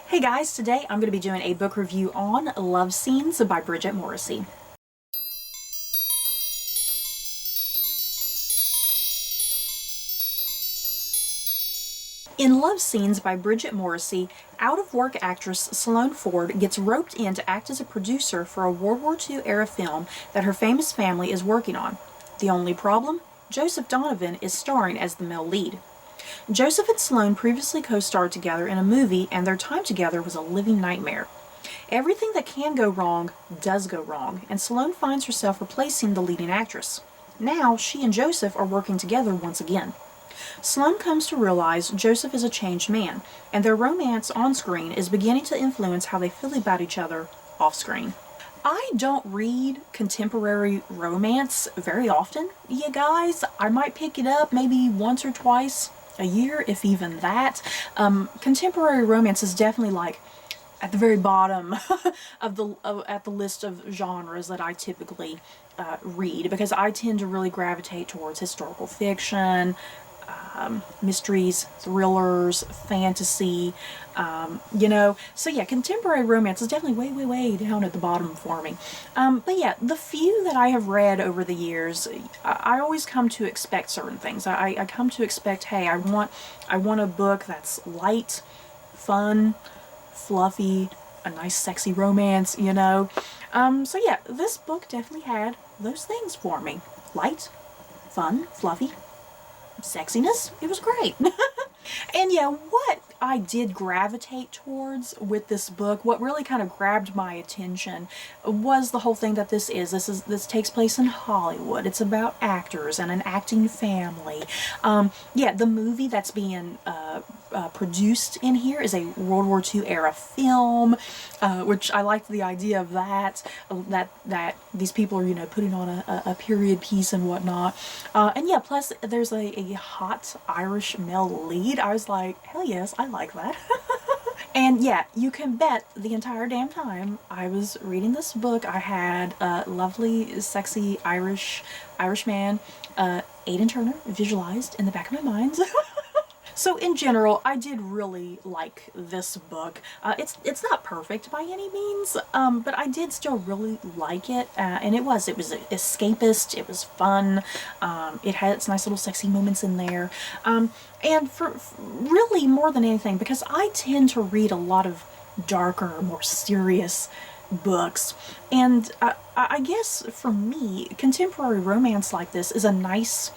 Hey guys, today I'm going to be doing a book review on Love Scenes by Bridget Morrissey. In Love Scenes by Bridget Morrissey, out-of-work actress Sloane Ford gets roped in to act as a producer for a World War II era film that her famous family is working on. The only problem? Joseph Donovan is starring as the male lead. Joseph and Sloane previously co-starred together in a movie, and their time together was a living nightmare. Everything that can go wrong does go wrong, and Sloane finds herself replacing the leading actress. Now, she and Joseph are working together once again. Sloane comes to realize Joseph is a changed man, and their romance on screen is beginning to influence how they feel about each other off screen. I don't read contemporary romance very often, you guys. I might pick it up maybe once or twice a year, if even that. Contemporary romance is definitely like at the very bottom of the list of genres that I typically read, because I tend to really gravitate towards historical fiction, mysteries, thrillers, fantasy, so yeah, contemporary romance is definitely way down at the bottom for me. But yeah, the few that I have read over the years, I always come to expect certain things. I come to expect, hey, I want a book that's light, fun, fluffy, a nice sexy romance, so yeah, this book definitely had those things for me. Light, fun, fluffy, sexiness. It was great. And yeah, what I did gravitate towards with this book, what really kind of grabbed my attention, was the whole thing that this takes place in Hollywood. It's about actors and an acting family. Yeah, the movie that's being produced in here is a World War II era film, which I liked the idea of that these people are, putting on a period piece and whatnot. And yeah, plus there's a hot Irish male lead. I was like, hell yes, I like that. And yeah, you can bet the entire damn time I was reading this book, I had a lovely, sexy Irish man, Aidan Turner, visualized in the back of my mind. So in general, I did really like this book. It's not perfect by any means, but I did still really like it, and it was escapist, it was fun, it had its nice little sexy moments in there, and for really more than anything, because I tend to read a lot of darker, more serious books, and I guess for me, contemporary romance like this is a nice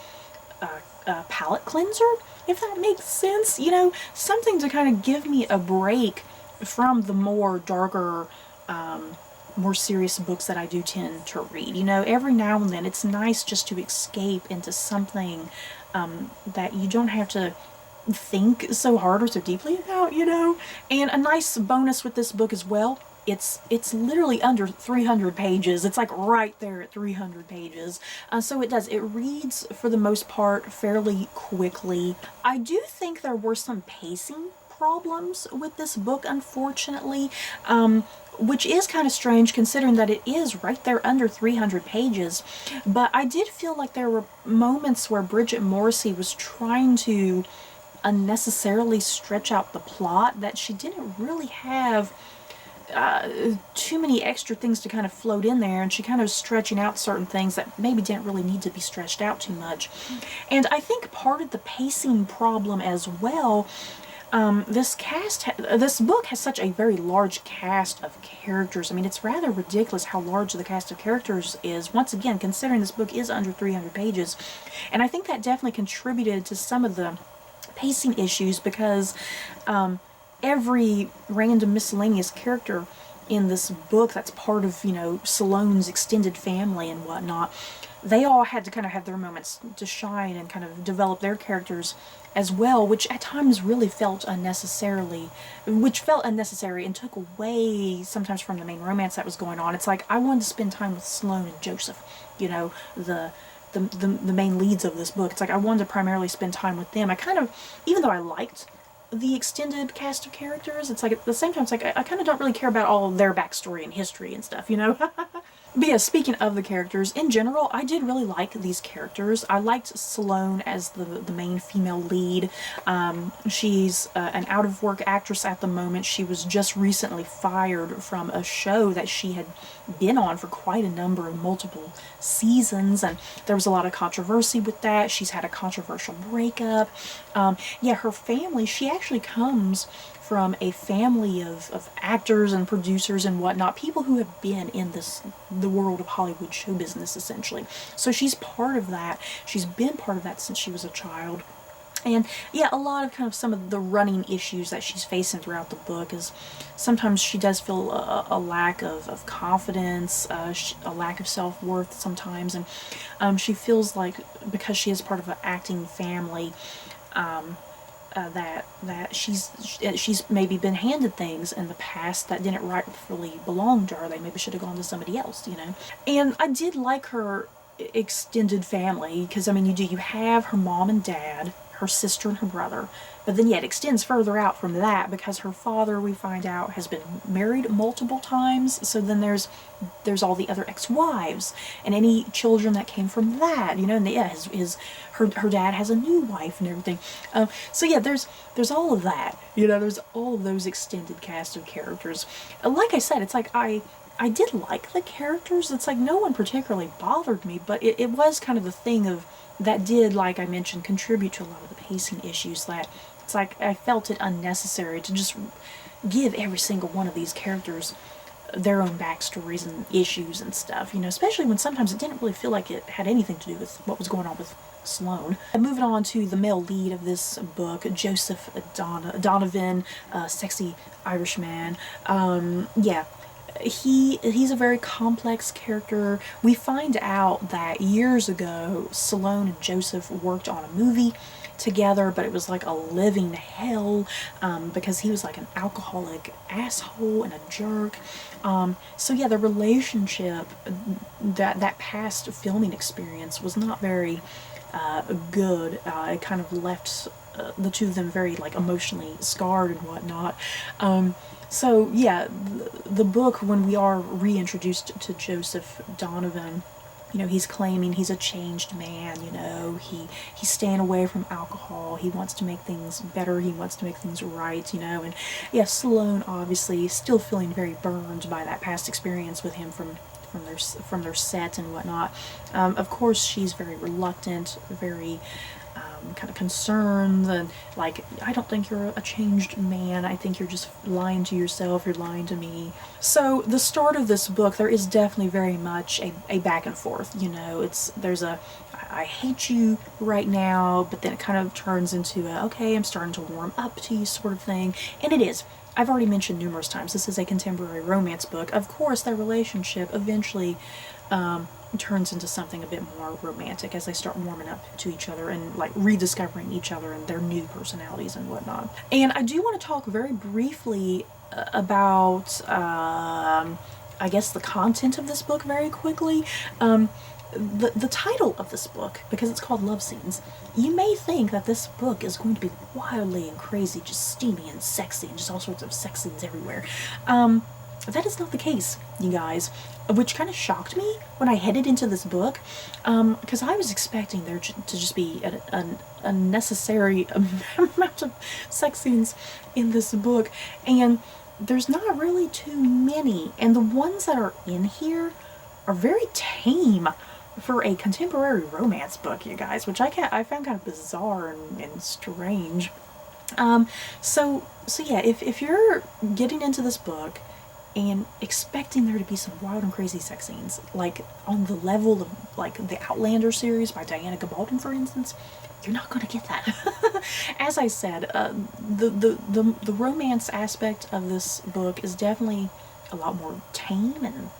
palate cleanser, if that makes sense. Something to kind of give me a break from the more darker, more serious books that I do tend to read. Every now and then it's nice just to escape into something that you don't have to think so hard or so deeply about, And a nice bonus with this book as well, it's literally under 300 pages. It's like right there at 300 pages. So it reads for the most part fairly quickly. I do think there were some pacing problems with this book, unfortunately, which is kind of strange considering that it is right there under 300 pages. But I did feel like there were moments where Bridget Morrissey was trying to unnecessarily stretch out the plot, that she didn't really have too many extra things to kind of float in there, and she kind of stretching out certain things that maybe didn't really need to be stretched out too much. And I think part of the pacing problem as well, this book has such a very large cast of characters. I mean, it's rather ridiculous how large the cast of characters is, once again, considering this book is under 300 pages. And I think that definitely contributed to some of the pacing issues, because every random miscellaneous character in this book that's part of, Sloane's extended family and whatnot, they all had to kind of have their moments to shine and kind of develop their characters as well, which at times really felt unnecessary and took away sometimes from the main romance that was going on. It's like, I wanted to spend time with Sloane and Joseph, the main leads of this book. It's like I wanted to primarily spend time with them. Even though I liked the extended cast of characters, it's like at the same time, it's like I kind of don't really care about all of their backstory and history and stuff, But yeah, speaking of the characters, in general, I did really like these characters. I liked Sloane as the main female lead. She's an out-of-work actress at the moment. She was just recently fired from a show that she had been on for quite a number of multiple seasons, and there was a lot of controversy with that. She's had a controversial breakup. Yeah, her family, she actually comes from a family of actors and producers and whatnot, people who have been in the world of Hollywood show business, essentially. So she's part of that. She's been part of that since she was a child. And yeah, a lot of kind of some of the running issues that she's facing throughout the book is sometimes she does feel a lack of confidence, a lack of self-worth sometimes, and she feels like because she is part of an acting family, that she's maybe been handed things in the past that didn't rightfully belong to her. They maybe should have gone to somebody else, you know. And I did like her extended family, because I mean, you have her mom and dad, her sister and her brother, but then yet it extends further out from that because her father, we find out, has been married multiple times. So then there's all the other ex-wives and any children that came from that, you know. And yeah, her dad has a new wife and everything. So yeah, there's all of that, you know. There's all of those extended cast of characters. Like I said, it's like I did like the characters. It's like no one particularly bothered me, but it was kind of the thing of that did, like I mentioned, contribute to a lot of the pacing issues. That it's like I felt it unnecessary to just give every single one of these characters their own backstories and issues and stuff, you know, especially when sometimes it didn't really feel like it had anything to do with what was going on with Sloane. Moving on to the male lead of this book, Joseph Donovan, sexy Irishman. Yeah, he's a very complex character. We find out that years ago, Sloane and Joseph worked on a movie together, but it was like a living hell, because he was like an alcoholic asshole and a jerk. So yeah, the relationship, that past filming experience was not very good. It kind of left the two of them very like emotionally scarred and whatnot. So yeah, the book, when we are reintroduced to Joseph Donovan, you know, he's claiming he's a changed man, you know, he's staying away from alcohol, he wants to make things better, he wants to make things right, you know. And yeah, Sloane obviously still feeling very burned by that past experience with him from their set and whatnot. Of course, she's very reluctant, very kind of concerned, and like, I don't think you're a changed man, I think you're just lying to yourself, you're lying to me. So the start of this book, there is definitely very much a back and forth, you know. There's a I hate you right now, but then it kind of turns into a, okay, I'm starting to warm up to you sort of thing. And it is, I've already mentioned numerous times, this is a contemporary romance book. Of course, their relationship eventually turns into something a bit more romantic as they start warming up to each other and like rediscovering each other and their new personalities and whatnot. And I do want to talk very briefly about, I guess, the content of this book very quickly. The title of this book, because it's called Love Scenes, you may think that this book is going to be wildly and crazy, just steamy and sexy and just all sorts of sex scenes everywhere. That is not the case, you guys, which kind of shocked me when I headed into this book, because I was expecting there to just be an unnecessary amount of sex scenes in this book, and there's not really too many, and the ones that are in here are very tame for a contemporary romance book, you guys, which I found kind of bizarre and strange. So yeah, if you're getting into this book and expecting there to be some wild and crazy sex scenes, like on the level of like the Outlander series by Diana Gabaldon, for instance, you're not going to get that. As I said, the romance aspect of this book is definitely a lot more tame and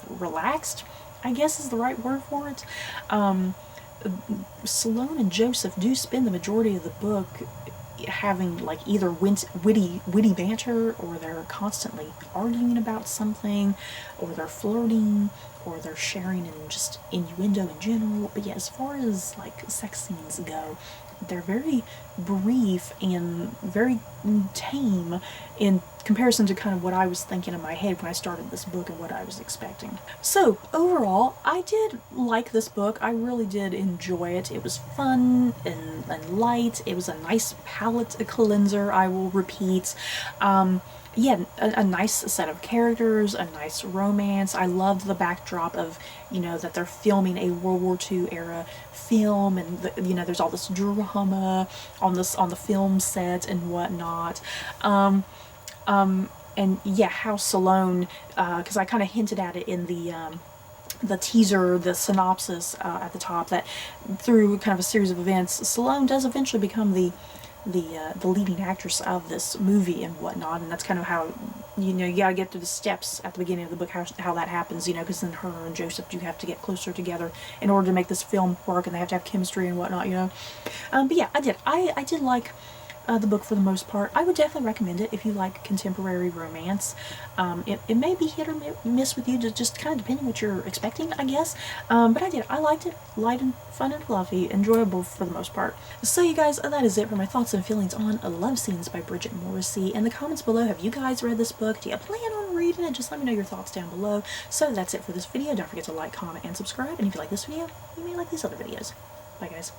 relaxed, I guess is the right word for it. Sloane and Joseph do spend the majority of the book having like either witty banter, or they're constantly arguing about something, or they're flirting, or they're sharing in just innuendo in general. But yeah, as far as like sex scenes go, they're very brief and very tame in comparison to kind of what I was thinking in my head when I started this book and what I was expecting. So overall, I did like this book. I really did enjoy it. It was fun and light. It was a nice palate cleanser, I will repeat. Yeah, a nice set of characters, a nice romance. I loved the backdrop of, you know, that they're filming a World War II era film, and you know, there's all this drama on the film set and whatnot. And yeah, how Salone, because I kind of hinted at it in the teaser, the synopsis at the top, that through kind of a series of events, Salone does eventually become the leading actress of this movie and whatnot, and that's kind of how, you know, you gotta get through the steps at the beginning of the book, how that happens, you know, because then her and Joseph do have to get closer together in order to make this film work, and they have to have chemistry and whatnot, you know. But yeah, I did like the book for the most part. I would definitely recommend it if you like contemporary romance. It may be hit or miss with you, just kind of depending what you're expecting, I guess. But I liked it. Light and fun and fluffy, enjoyable for the most part. So you guys, that is it for my thoughts and feelings on Love Scenes by Bridget Morrissey. In the comments below, have you guys read this book? Do you plan on reading it? Just let me know your thoughts down below. So that's it for this video. Don't forget to like, comment, and subscribe. And if you like this video, you may like these other videos. Bye guys.